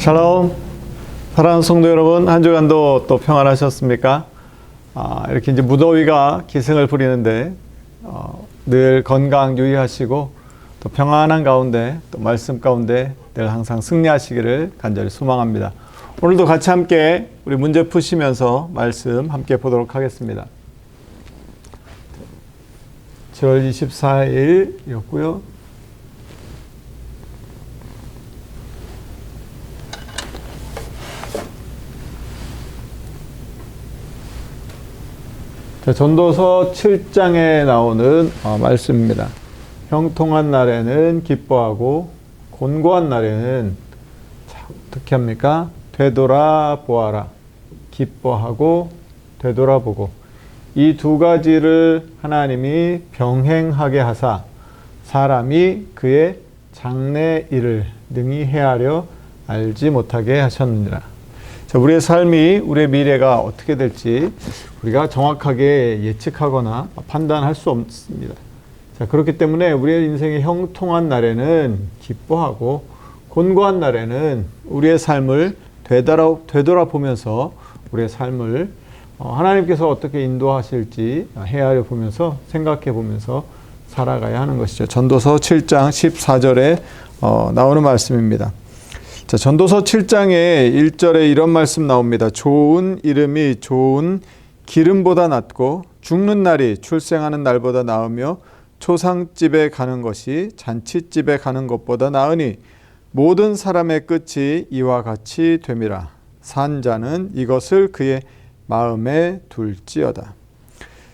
샬롬, 사랑하는 성도 여러분, 한 주간도 또 평안하셨습니까? 이렇게 이제 무더위가 기승을 부리는데 늘 건강 유의하시고 또 평안한 가운데 또 말씀 가운데 늘 항상 승리하시기를 간절히 소망합니다. 오늘도 같이 함께 우리 문제 푸시면서 말씀 함께 보도록 하겠습니다. 7월 24일이었고요. 전도서 7장에 나오는 말씀입니다. 형통한 날에는 기뻐하고 곤고한 날에는 어떻게 합니까? 되돌아보아라. 기뻐하고 되돌아보고 이 두 가지를 하나님이 병행하게 하사 사람이 그의 장래 일을 능히 헤아려 알지 못하게 하셨느니라. 우리의 삶이, 우리의 미래가 어떻게 될지 우리가 정확하게 예측하거나 판단할 수 없습니다. 그렇기 때문에 우리의 인생의 형통한 날에는 기뻐하고 곤고한 날에는 우리의 삶을 되돌아보면서 우리의 삶을 하나님께서 어떻게 인도하실지 헤아려 보면서 생각해 보면서 살아가야 하는 것이죠. 전도서 7장 14절에 나오는 말씀입니다. 전도서 7장에 1절에 이런 말씀 나옵니다. 좋은 이름이 좋은 기름보다 낫고 죽는 날이 출생하는 날보다 나으며 초상집에 가는 것이 잔치집에 가는 것보다 나으니 모든 사람의 끝이 이와 같이 됨이라. 산 자는 이것을 그의 마음에 둘지어다.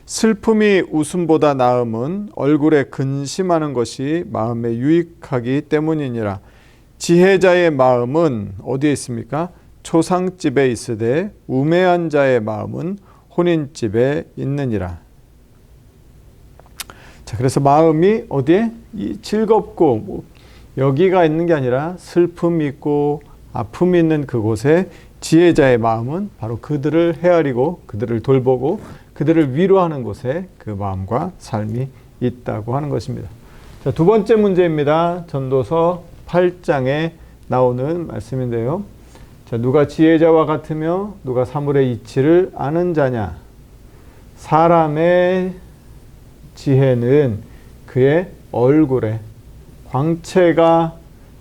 슬픔이 웃음보다 나음은 얼굴에 근심하는 것이 마음에 유익하기 때문이니라. 지혜자의 마음은 어디에 있습니까? 초상집에 있으되 우매한 자의 마음은 혼인집에 있느니라. 그래서 마음이 어디에? 즐겁고 여기가 있는 게 아니라 슬픔이 있고 아픔이 있는 그곳에 지혜자의 마음은 바로 그들을 헤아리고 그들을 돌보고 그들을 위로하는 곳에 그 마음과 삶이 있다고 하는 것입니다. 두 번째 문제입니다. 전도서 8장에 나오는 말씀인데요. 누가 지혜자와 같으며 누가 사물의 이치를 아는 자냐? 사람의 지혜는 그의 얼굴에 광채가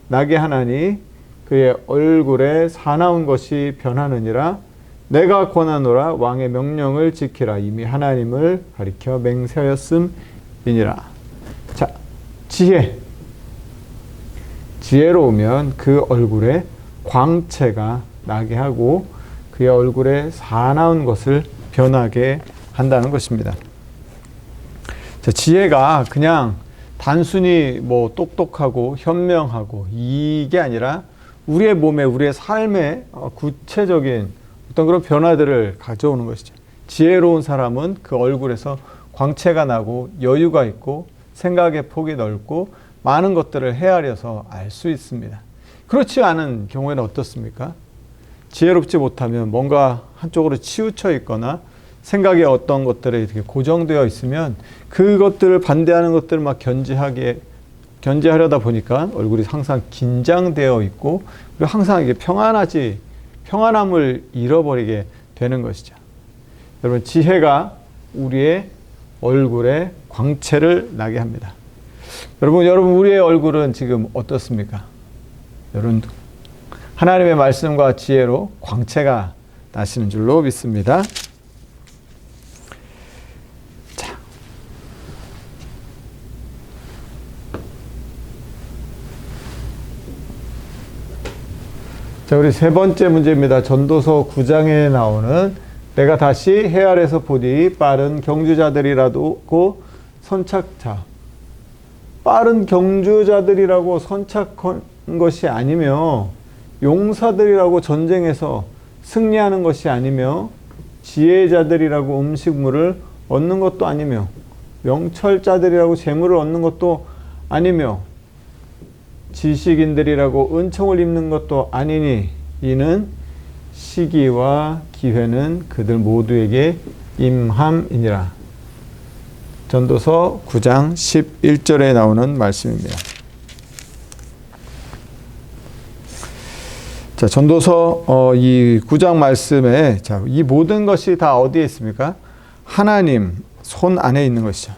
나게 하나니 그의 얼굴에 사나운 것이 변하느니라. 내가 권하노라. 왕의 명령을 지키라. 이미 하나님을 가리켜 맹세하였음이니라. 자, 지혜로우면 그 얼굴에 광채가 나게 하고 그의 얼굴에 사나운 것을 변하게 한다는 것입니다. 지혜가 그냥 단순히 똑똑하고 현명하고 이게 아니라 우리의 몸에, 우리의 삶에 구체적인 어떤 그런 변화들을 가져오는 것이죠. 지혜로운 사람은 그 얼굴에서 광채가 나고 여유가 있고 생각의 폭이 넓고 많은 것들을 헤아려서 알 수 있습니다. 그렇지 않은 경우에는 어떻습니까? 지혜롭지 못하면 뭔가 한쪽으로 치우쳐 있거나 생각에 어떤 것들에 이렇게 고정되어 있으면 그것들을 반대하는 것들을 막 견제하려다 보니까 얼굴이 항상 긴장되어 있고 그리고 항상 이게 평안함을 잃어버리게 되는 것이죠. 여러분, 지혜가 우리의 얼굴에 광채를 나게 합니다. 여러분 우리의 얼굴은 지금 어떻습니까? 여러분 하나님의 말씀과 지혜로 광채가 나시는 줄로 믿습니다. 자, 우리 세 번째 문제입니다. 전도서 9장에 나오는 내가 다시 해 아래서 보니 빠른 경주자들이라도 선착자. 빠른 경주자들이라고 선착한 것이 아니며 용사들이라고 전쟁에서 승리하는 것이 아니며 지혜자들이라고 음식물을 얻는 것도 아니며 명철자들이라고 재물을 얻는 것도 아니며 지식인들이라고 은총을 입는 것도 아니니 이는 시기와 기회는 그들 모두에게 임함이니라. 전도서 9장 11절에 나오는 말씀입니다. 자, 전도서 이 9장 말씀에 자, 이 모든 것이 다 어디에 있습니까? 하나님 손 안에 있는 것이죠.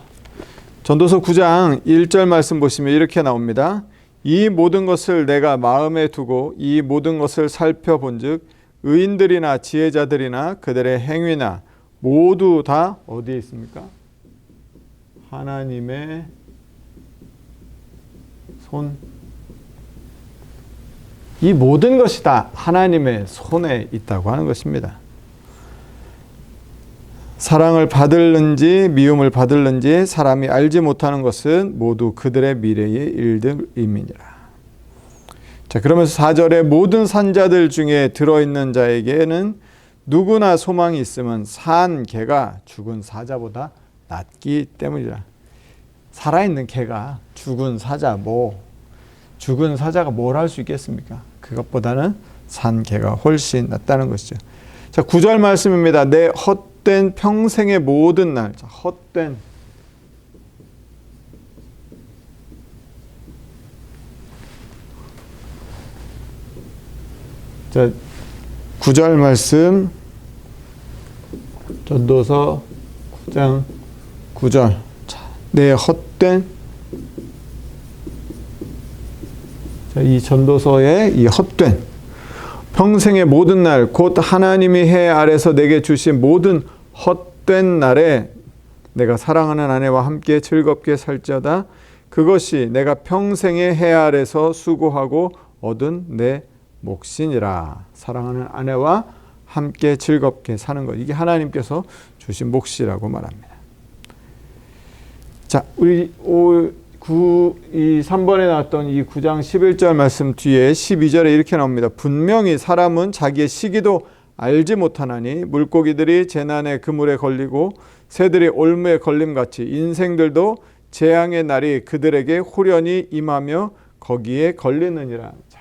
전도서 9장 1절 말씀 보시면 이렇게 나옵니다. 이 모든 것을 내가 마음에 두고 이 모든 것을 살펴본즉 의인들이나 지혜자들이나 그들의 행위나 모두 다 어디에 있습니까? 하나님의 손. 이 모든 것이 다 하나님의 손에 있다고 하는 것입니다. 사랑을 받을는지 미움을 받을는지 사람이 알지 못하는 것은 모두 그들의 미래의 일들임이니라. 자, 그러면서 4절에 모든 산자들 중에 들어있는 자에게는 누구나 소망이 있으면 산 개가 죽은 사자보다 낫기 때문이라. 살아있는 개가 죽은 사자, 죽은 사자가 뭘 할 수 있겠습니까? 그것보다는 산 개가 훨씬 낫다는 것이죠. 자, 9절 말씀입니다. 내 헛된 평생의 모든 날. 자, 헛된. 자, 9절 말씀. 전도서 9장 9절. 자, 내 헛된. 이 전도서의 이 헛된 평생의 모든 날 곧 하나님이 해 아래서 내게 주신 모든 헛된 날에 내가 사랑하는 아내와 함께 즐겁게 살지어다. 그것이 내가 평생의 해 아래서 수고하고 얻은 내 몫이니라. 사랑하는 아내와 함께 즐겁게 사는 것, 이게 하나님께서 주신 몫이라고 말합니다. 자, 우리 3번에 나왔던 이 9장 11절 말씀 뒤에 12절에 이렇게 나옵니다. 분명히 사람은 자기의 시기도 알지 못하나니 물고기들이 재난의 그물에 걸리고 새들이 올무에 걸림같이 인생들도 재앙의 날이 그들에게 홀연히 임하며 거기에 걸리느니라. 자,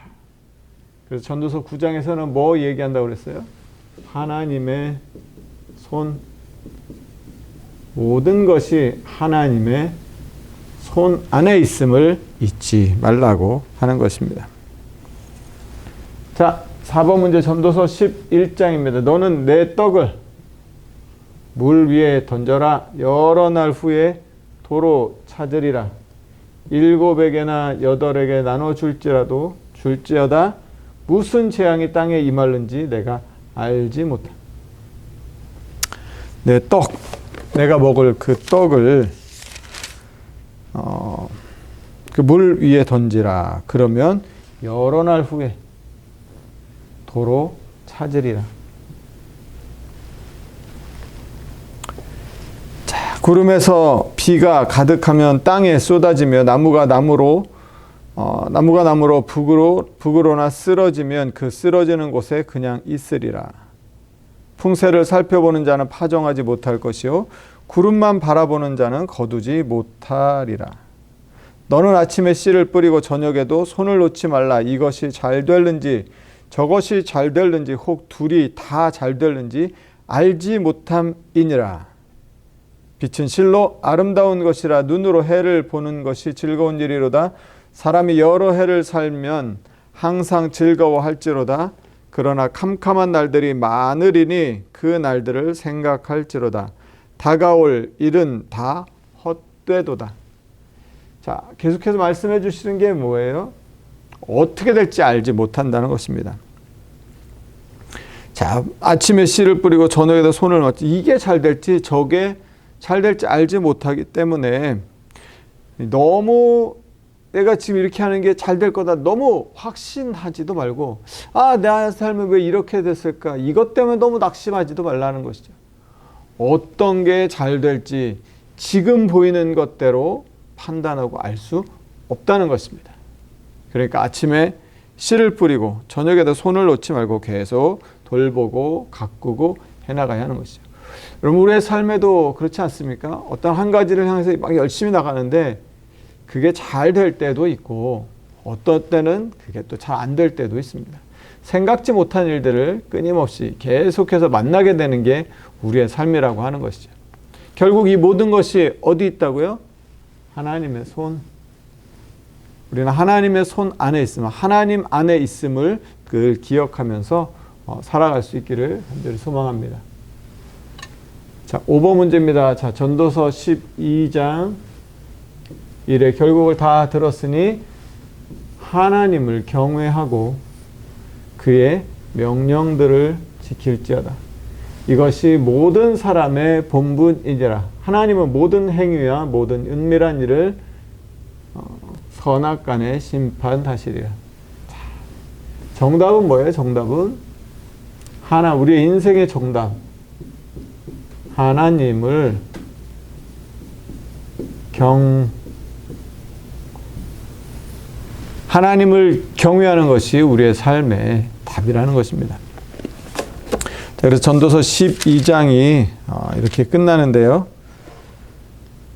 그래서 전도서 9장에서는 뭐 얘기한다고 그랬어요? 하나님의 손, 모든 것이 하나님의 손 안에 있음을 잊지 말라고 하는 것입니다. 자, 4번 문제 전도서 11장입니다. 너는 내 떡을 물 위에 던져라. 여러 날 후에 도로 찾으리라. 7에게나 8에게 나눠줄지어다. 무슨 재앙이 땅에 임할는지 내가 알지 못해. 내 떡, 내가 먹을 그 떡을 그 물 위에 던지라. 그러면 여러 날 후에 도로 찾으리라. 자, 구름에서 비가 가득하면 땅에 쏟아지며 나무가 나무로 북으로나 쓰러지면 그 쓰러지는 곳에 그냥 있으리라. 풍세를 살펴보는 자는 파종하지 못할 것이요 구름만 바라보는 자는 거두지 못하리라. 너는 아침에 씨를 뿌리고 저녁에도 손을 놓지 말라. 이것이 잘 될는지 저것이 잘 될는지 혹 둘이 다 잘 될는지 알지 못함이니라. 빛은 실로 아름다운 것이라 눈으로 해를 보는 것이 즐거운 일이로다. 사람이 여러 해를 살면 항상 즐거워할지로다. 그러나 캄캄한 날들이 많으리니 그 날들을 생각할지로다. 다가올 일은 다 헛되도다. 자, 계속해서 말씀해 주시는 게 뭐예요? 어떻게 될지 알지 못한다는 것입니다. 자, 아침에 씨를 뿌리고 저녁에도 손을 놓지, 이게 잘 될지 저게 잘 될지 알지 못하기 때문에 너무 내가 지금 이렇게 하는 게 잘 될 거다 너무 확신하지도 말고, 내 삶은 왜 이렇게 됐을까, 이것 때문에 너무 낙심하지도 말라는 것이죠. 어떤 게 잘 될지 지금 보이는 것대로 판단하고 알 수 없다는 것입니다. 그러니까 아침에 씨를 뿌리고 저녁에도 손을 놓지 말고 계속 돌보고 가꾸고 해나가야 하는 것이죠. 여러분, 우리의 삶에도 그렇지 않습니까? 어떤 한 가지를 향해서 막 열심히 나가는데 그게 잘 될 때도 있고 어떤 때는 그게 또 잘 안 될 때도 있습니다. 생각지 못한 일들을 끊임없이 계속해서 만나게 되는 게 우리의 삶이라고 하는 것이죠. 결국 이 모든 것이 어디 있다고요? 하나님의 손. 우리는 하나님의 손 안에 있으면 하나님 안에 있음을 그걸 기억하면서 살아갈 수 있기를 간절히 소망합니다. 자, 5번 문제입니다. 자, 전도서 12장 1에 결국을 다 들었으니 하나님을 경외하고 그의 명령들을 지킬지어다. 이것이 모든 사람의 본분이니라. 하나님은 모든 행위와 모든 은밀한 일을 선악간에 심판하시리라. 정답은 뭐예요? 정답은 우리의 인생의 정답. 하나님을 경외하는 것이 우리의 삶의 답이라는 것입니다. 자, 그래서 전도서 12장이 이렇게 끝나는데요.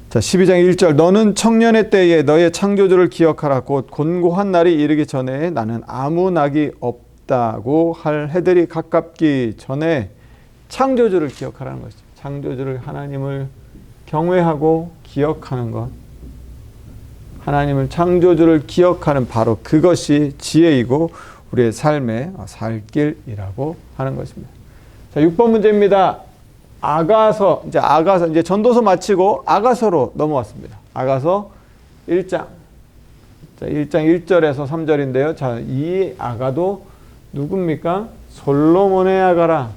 자, 12장 1절 너는 청년의 때에 너의 창조주를 기억하라. 곧 곤고한 날이 이르기 전에 나는 아무 낙이 없다고 할 해들이 가깝기 전에 창조주를 기억하라는 것이죠. 창조주를 하나님을 경외하고 기억하는 것. 하나님을 창조주를 기억하는 바로 그것이 지혜이고 우리의 삶의 살 길이라고 하는 것입니다. 자, 6번 문제입니다. 아가서 이제 전도서 마치고 아가서로 넘어왔습니다. 아가서 1장. 자, 1장 1절에서 3절인데요. 자, 이 아가도 누굽니까? 솔로몬의 아가라.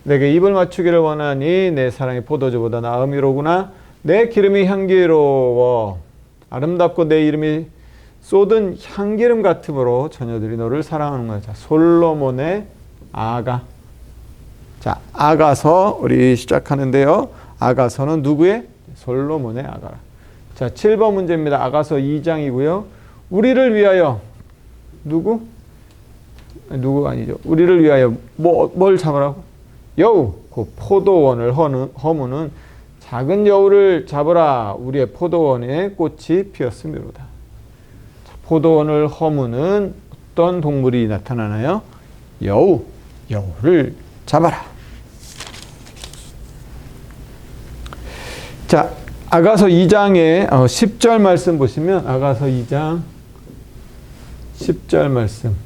내게 입을 맞추기를 원하니 내 사랑이 포도주보다 나음이로구나. 내 기름이 향기로워 아름답고 내 이름이 쏟은 향기름 같으므로 처녀들이 너를 사랑하는 거야. 자, 솔로몬의 아가. 자, 아가서 우리 시작하는데요. 아가서는 누구의? 솔로몬의 아가라. 자, 7번 문제입니다. 아가서 2장이고요. 우리를 위하여 누구가 아니죠. 우리를 위하여 뭘 잡으라고? 여우, 그 포도원을 허무는 작은 여우를 잡으라. 우리의 포도원에 꽃이 피었음이로다. 포도원을 허무는 어떤 동물이 나타나나요? 여우를 잡아라. 자, 아가서 2장의 10절 말씀 보시면 아가서 2장 10절 말씀.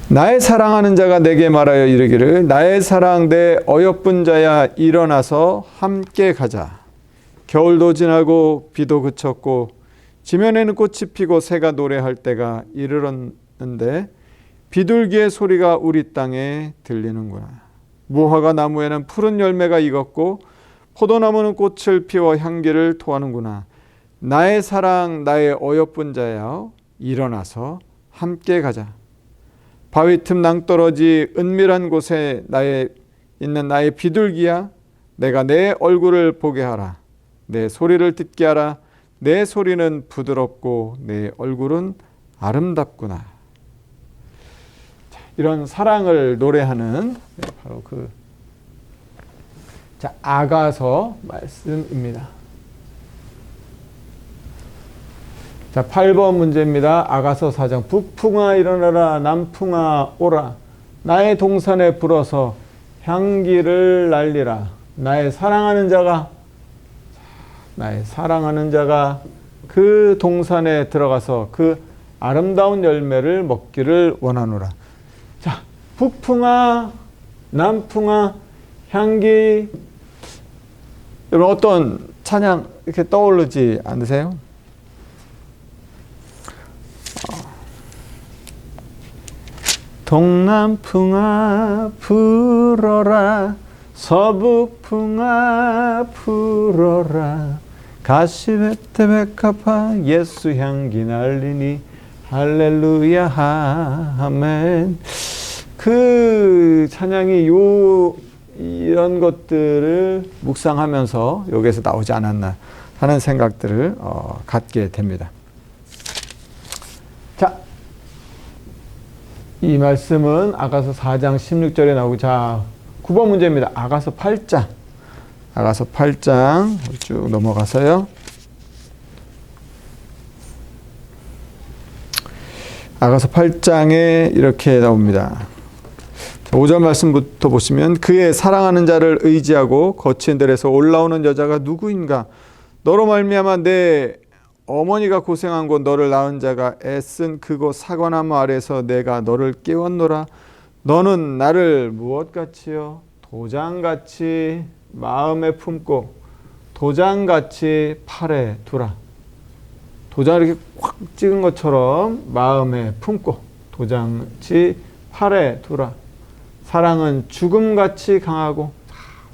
나의 사랑하는 자가 내게 말하여 이르기를 나의 사랑 내 어여쁜 자야 일어나서 함께 가자. 겨울도 지나고 비도 그쳤고 지면에는 꽃이 피고 새가 노래할 때가 이르렀는데 비둘기의 소리가 우리 땅에 들리는구나. 무화과 나무에는 푸른 열매가 익었고 포도나무는 꽃을 피워 향기를 토하는구나. 나의 사랑 나의 어여쁜 자야 일어나서 함께 가자. 바위 틈 낭떠러지 은밀한 곳에 있는 나의 비둘기야 내가 내 얼굴을 보게 하라. 내 소리를 듣게 하라. 내 소리는 부드럽고 내 얼굴은 아름답구나. 이런 사랑을 노래하는 바로 아가서 말씀입니다. 자, 8번 문제입니다. 아가서 4장. 북풍아 일어나라. 남풍아 오라. 나의 동산에 불어서 향기를 날리라. 나의 사랑하는 자가 그 동산에 들어가서 그 아름다운 열매를 먹기를 원하노라. 자, 북풍아, 남풍아, 향기. 여러분 어떤 찬양 이렇게 떠오르지 않으세요? 동남풍아 불어라. 서북풍아 불어라. 가시베테베카파 예수 향기 날리니 할렐루야 아멘. 그 찬양이 이런 것들을 묵상하면서 여기에서 나오지 않았나 하는 생각들을 갖게 됩니다. 자, 이 말씀은 아가서 4장 16절에 나오고, 자, 9번 문제입니다. 아가서 8장. 아가서 8장 쭉 넘어가서요. 아가서 8장에 이렇게 나옵니다. 5절 말씀부터 보시면 그의 사랑하는 자를 의지하고 거친 들에서 올라오는 여자가 누구인가? 너로 말미암아 내 어머니가 고생한 곳 너를 낳은 자가 애쓴 그곳 사과나무 아래서 내가 너를 깨웠노라. 너는 나를 무엇같이요? 도장같이 마음에 품고 도장같이 팔에 두라. 도장을 이렇게 꽉 찍은 것처럼 마음에 품고 도장같이 팔에 두라. 사랑은 죽음같이 강하고,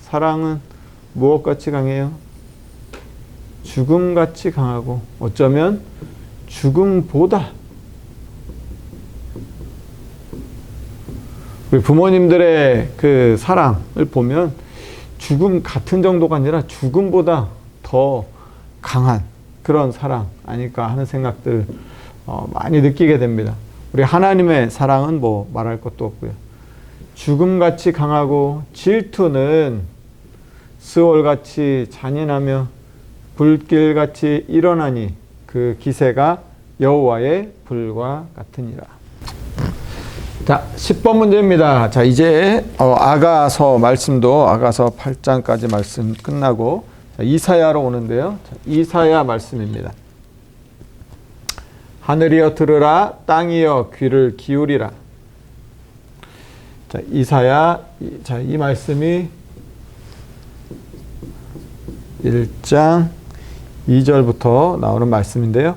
사랑은 무엇같이 강해요? 죽음같이 강하고, 어쩌면 죽음보다. 우리 부모님들의 그 사랑을 보면 죽음 같은 정도가 아니라 죽음보다 더 강한 그런 사랑 아닐까 하는 생각들 많이 느끼게 됩니다. 우리 하나님의 사랑은 뭐 말할 것도 없고요. 죽음같이 강하고 질투는 스올같이 잔인하며 불길같이 일어나니 그 기세가 여호와의 불과 같으니라. 자, 10번 문제입니다. 자, 이제 아가서 말씀도 아가서 8장까지 말씀 끝나고 이사야로 오는데요. 자, 이사야 말씀입니다. 하늘이여 들으라, 땅이여 귀를 기울이라. 자, 이사야, 자, 이 말씀이 1장 2절부터 나오는 말씀인데요.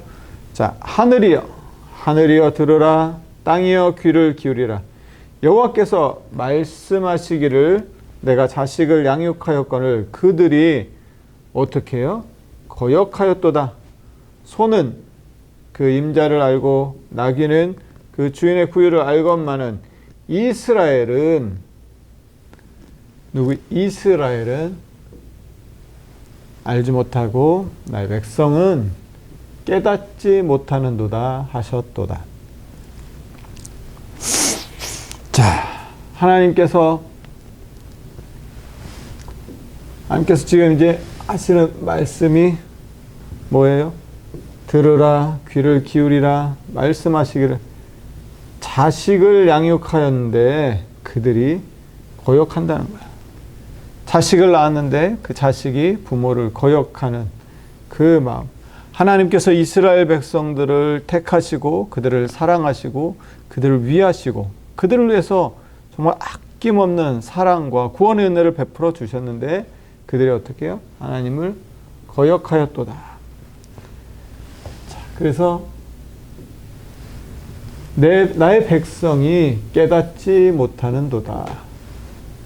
자, 하늘이여 들으라, 땅이여 귀를 기울이라. 여호와께서 말씀하시기를 내가 자식을 양육하였거늘 그들이 어떻게 해요? 거역하였도다. 소는 그 임자를 알고 나귀는 그 주인의 구유를 알건만은 이스라엘은 이스라엘은 알지 못하고 나의 백성은 깨닫지 못하는도다 하셨도다. 자, 하나님께서 지금 이제 하시는 말씀이 뭐예요? 들으라, 귀를 기울이라, 말씀하시기를. 자식을 양육하였는데 그들이 거역한다는 거야. 자식을 낳았는데 그 자식이 부모를 거역하는 그 마음. 하나님께서 이스라엘 백성들을 택하시고 그들을 사랑하시고 그들을 위하시고 그들을 위해서 정말 아낌없는 사랑과 구원의 은혜를 베풀어 주셨는데 그들이 어떻게 해요? 하나님을 거역하였도다. 자, 그래서 나의 백성이 깨닫지 못하는도다.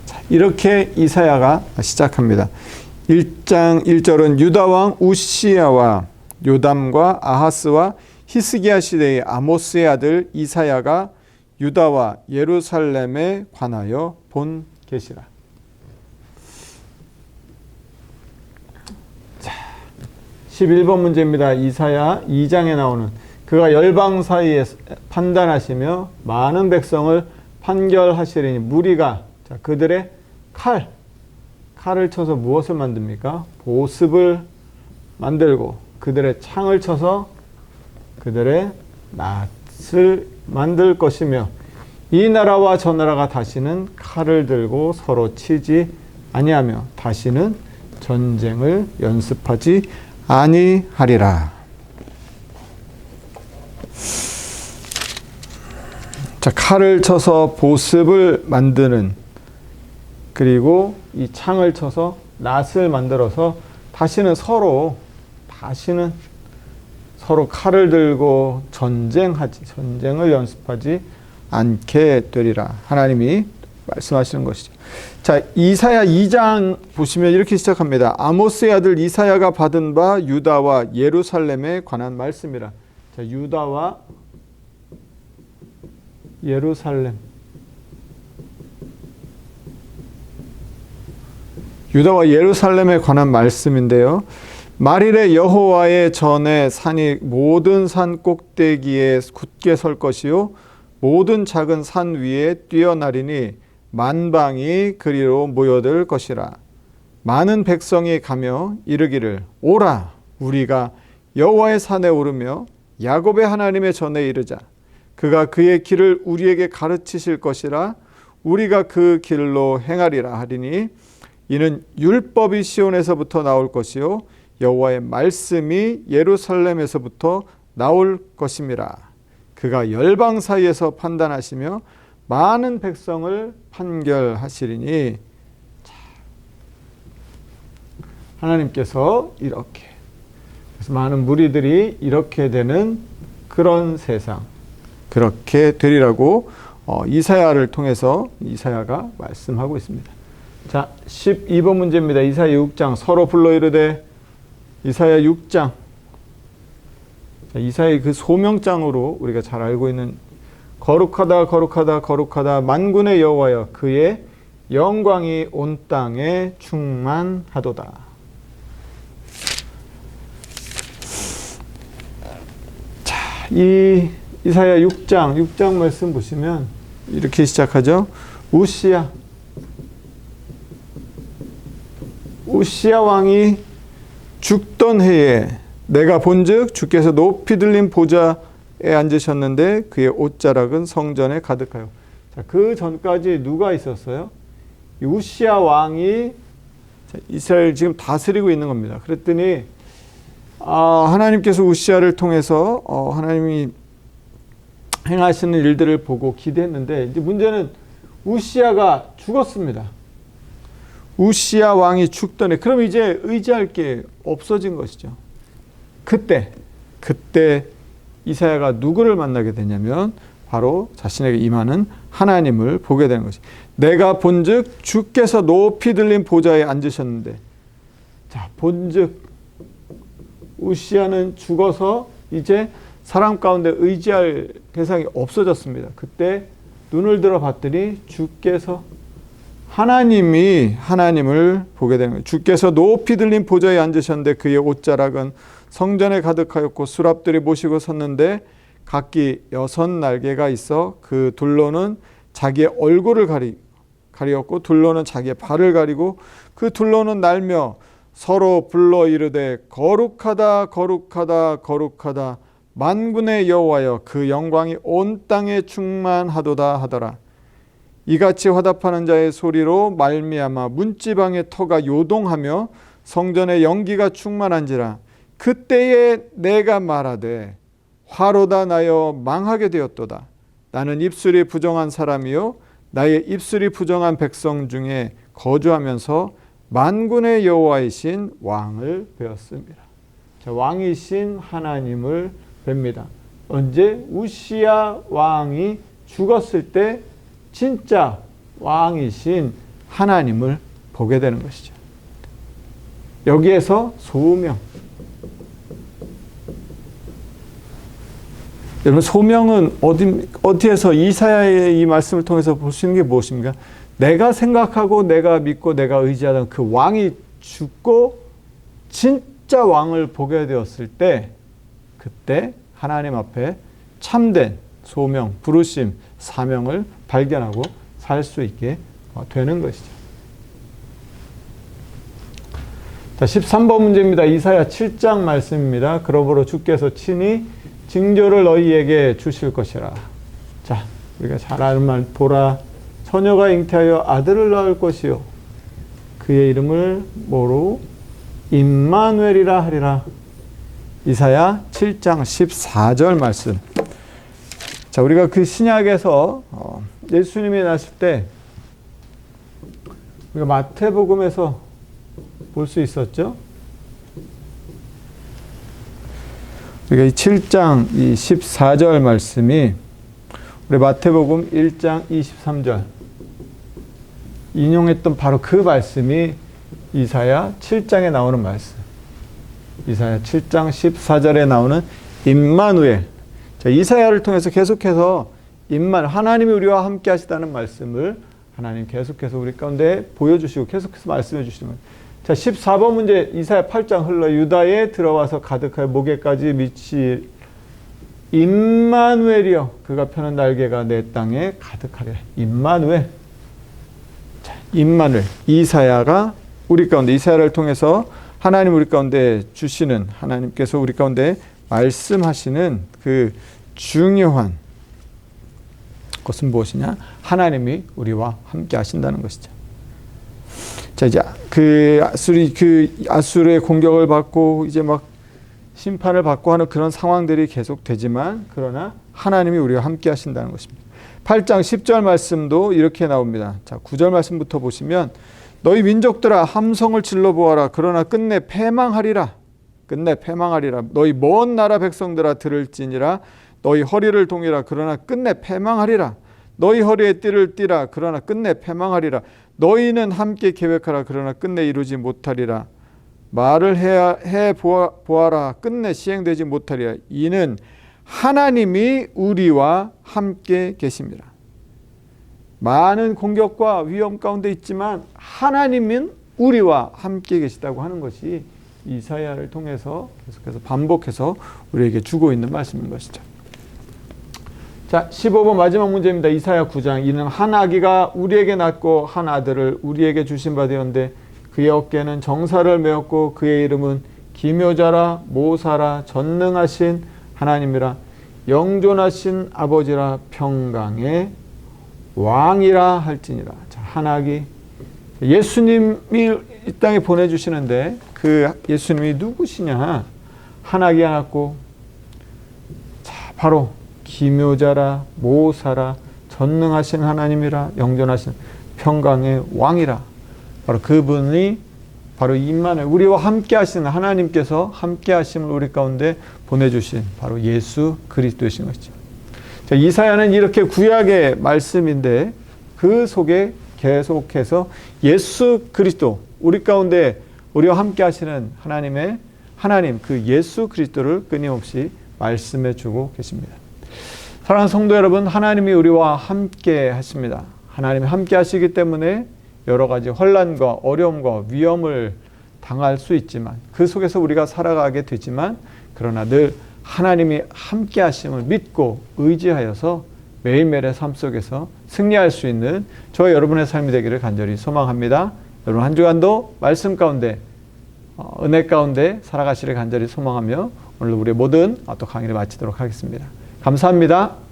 자, 이렇게 이사야가 시작합니다. 1장 1절은 유다 왕 우시야와 요담과 아하스와 히스기야 시대의 아모스의 아들 이사야가 유다와 예루살렘에 관하여 본 계시라. 자, 11번 문제입니다. 이사야 2장에 나오는 그가 열방 사이에 판단하시며 많은 백성을 판결하시리니 무리가 자, 그들의 칼을 쳐서 무엇을 만듭니까? 보습을 만들고 그들의 창을 쳐서 그들의 낫을 만들 것이며 이 나라와 저 나라가 다시는 칼을 들고 서로 치지 아니하며 다시는 전쟁을 연습하지 아니하리라. 자, 칼을 쳐서 보습을 만드는 그리고 이 창을 쳐서 낫을 만들어서 다시는 서로 칼을 들고 전쟁을 연습하지 않게 되리라. 하나님이 말씀하시는 것이죠. 자, 이사야 2장 보시면 이렇게 시작합니다. 아모스의 아들 이사야가 받은 바 유다와 예루살렘에 관한 말씀이라. 자, 유다와 예루살렘. 유다와 예루살렘에 관한 말씀인데요. 말일에 여호와의 전에 산이 모든 산 꼭대기에 굳게 설 것이요 모든 작은 산 위에 뛰어나리니 만방이 그리로 모여들 것이라. 많은 백성이 가며 이르기를 오라 우리가 여호와의 산에 오르며 야곱의 하나님의 전에 이르자. 그가 그의 길을 우리에게 가르치실 것이라. 우리가 그 길로 행하리라 하리니 이는 율법이 시온에서부터 나올 것이요 여호와의 말씀이 예루살렘에서부터 나올 것임이라. 그가 열방 사이에서 판단하시며 많은 백성을 판결하시리니. 하나님께서 이렇게, 그래서 많은 무리들이 이렇게 되는 그런 세상, 그렇게 되리라고 이사야를 통해서 이사야가 말씀하고 있습니다. 자, 12번 문제입니다. 이사야 6장. 서로 불러 이르되. 이사야 6장. 자, 이사야의 그 소명장으로 우리가 잘 알고 있는 거룩하다 거룩하다 거룩하다 만군의 여호와여, 그의 영광이 온 땅에 충만하도다. 자, 이 이사야 6장 말씀 보시면 이렇게 시작하죠. 우시야 왕이 죽던 해에 내가 본즉 주께서 높이 들린 보좌에 앉으셨는데 그의 옷자락은 성전에 가득하여. 자, 그 전까지 누가 있었어요? 우시야 왕이 이스라엘 지금 다스리고 있는 겁니다. 그랬더니 하나님께서 우시야를 통해서 하나님이 행하시는 일들을 보고 기대했는데, 이제 문제는 우시야가 죽었습니다. 우시야 왕이 죽던 해, 그럼 이제 의지할 게 없어진 것이죠. 그때 이사야가 누구를 만나게 되냐면 바로 자신에게 임하는 하나님을 보게 되는 것이. 내가 본즉 주께서 높이 들린 보좌에 앉으셨는데. 자, 본즉 우시야는 죽어서 이제 사람 가운데 의지할 대상이 없어졌습니다. 그때 눈을 들어 봤더니 주께서, 하나님을 보게 되는 거예요. 주께서 높이 들린 보좌에 앉으셨는데 그의 옷자락은 성전에 가득하였고 수랍들이 모시고 섰는데 각기 6날개가 있어 그 둘로는 자기의 얼굴을 가리었고 둘로는 자기의 발을 가리고 그 둘로는 날며 서로 불러 이르되 거룩하다 거룩하다 거룩하다 만군의 여호와여, 그 영광이 온 땅에 충만하도다 하더라. 이같이 화답하는 자의 소리로 말미암아 문지방의 터가 요동하며 성전의 연기가 충만한지라. 그때에 내가 말하되 화로다 나여 망하게 되었도다. 나는 입술이 부정한 사람이요 나의 입술이 부정한 백성 중에 거주하면서 만군의 여호와이신 왕을 배웠습니다. 자, 왕이신 하나님을 뵙니다. 언제? 우시야 왕이 죽었을 때 진짜 왕이신 하나님을 보게 되는 것이죠. 여기에서 소명. 여러분, 소명은 어디에서 이사야의 이 말씀을 통해서 볼 수 있는 게 무엇입니까? 내가 생각하고 내가 믿고 내가 의지하던 그 왕이 죽고 진짜 왕을 보게 되었을 때, 그때 하나님 앞에 참된 소명, 부르심, 사명을 발견하고 살 수 있게 되는 것이죠. 자, 13번 문제입니다. 이사야 7장 말씀입니다. 그러므로 주께서 친히 징조를 너희에게 주실 것이라. 자, 우리가 잘 아는 말, 보라, 처녀가 잉태하여 아들을 낳을 것이요 그의 이름을 뭐로? 임마누엘이라 하리라. 이사야 7장 14절 말씀. 자, 우리가 그 신약에서 예수님이 나실 때 우리가 마태복음에서 볼 수 있었죠. 우리가 이 7장 이 14절 말씀이 우리 마태복음 1장 23절 인용했던 바로 그 말씀이 이사야 7장에 나오는 말씀. 이사야 7장 14절에 나오는 임마누엘. 자, 이사야를 통해서 계속해서 하나님이 우리와 함께 하시다는 말씀을 하나님 계속해서 우리 가운데 보여주시고 계속해서 말씀해 주시는 거예요. 자, 14번 문제. 이사야 8장 흘러 유다에 들어와서 가득하여 목에까지 미칠 임마누엘이여, 그가 펴는 날개가 내 땅에 가득하리라. 임마누엘. 자, 임마누엘. 이사야가 우리 가운데, 이사야를 통해서 하나님 우리 가운데 주시는, 하나님께서 우리 가운데 말씀하시는 그 중요한 것은 무엇이냐? 하나님이 우리와 함께 하신다는 것이죠. 자, 이제 아수르의 공격을 받고 이제 막 심판을 받고 하는 그런 상황들이 계속되지만, 그러나 하나님이 우리와 함께 하신다는 것입니다. 8장 10절 말씀도 이렇게 나옵니다. 자, 9절 말씀부터 보시면, 너희 민족들아 함성을 질러 보아라. 그러나 끝내 패망하리라. 끝내 패망하리라. 너희 먼 나라 백성들아 들을지니라. 너희 허리를 동이라. 그러나 끝내 패망하리라. 너희 허리에 띠를 띠라. 그러나 끝내 패망하리라. 너희는 함께 계획하라. 그러나 끝내 이루지 못하리라. 말을 해 보아라. 끝내 시행되지 못하리라. 이는 하나님이 우리와 함께 계십니다. 많은 공격과 위험 가운데 있지만 하나님은 우리와 함께 계시다고 하는 것이 이사야를 통해서 계속해서 반복해서 우리에게 주고 있는 말씀인 것이죠. 자, 15번 마지막 문제입니다. 이사야 9장. 이는 한 아기가 우리에게 낳고 한 아들을 우리에게 주신 바 되었는데 그의 어깨는 정사를 메었고 그의 이름은 기묘자라 모사라 전능하신 하나님이라 영존하신 아버지라 평강의 왕이라 할지니라. 자, 한 아기, 예수님이 이 땅에 보내주시는데 그 예수님이 누구시냐? 한 아기가 낳고, 자, 바로 기묘자라 모사라 전능하신 하나님이라 영존하신 평강의 왕이라. 바로 그분이 바로 임마누엘, 우리와 함께 하시는 하나님께서 함께 하심을 우리 가운데 보내주신 바로 예수 그리스도이신 것이죠. 자, 이사야는 이렇게 구약의 말씀인데 그 속에 계속해서 예수 그리스도, 우리 가운데 우리와 함께 하시는 하나님 그 예수 그리스도를 끊임없이 말씀해 주고 계십니다. 사랑하는 성도 여러분, 하나님이 우리와 함께 하십니다. 하나님이 함께 하시기 때문에 여러 가지 혼란과 어려움과 위험을 당할 수 있지만, 그 속에서 우리가 살아가게 되지만, 그러나 늘 하나님이 함께 하심을 믿고 의지하여서 매일매일의 삶 속에서 승리할 수 있는 저와 여러분의 삶이 되기를 간절히 소망합니다. 여러분 한 주간도 말씀 가운데 은혜 가운데 살아가시를 간절히 소망하며 오늘 우리의 모든 또 강의를 마치도록 하겠습니다. 감사합니다.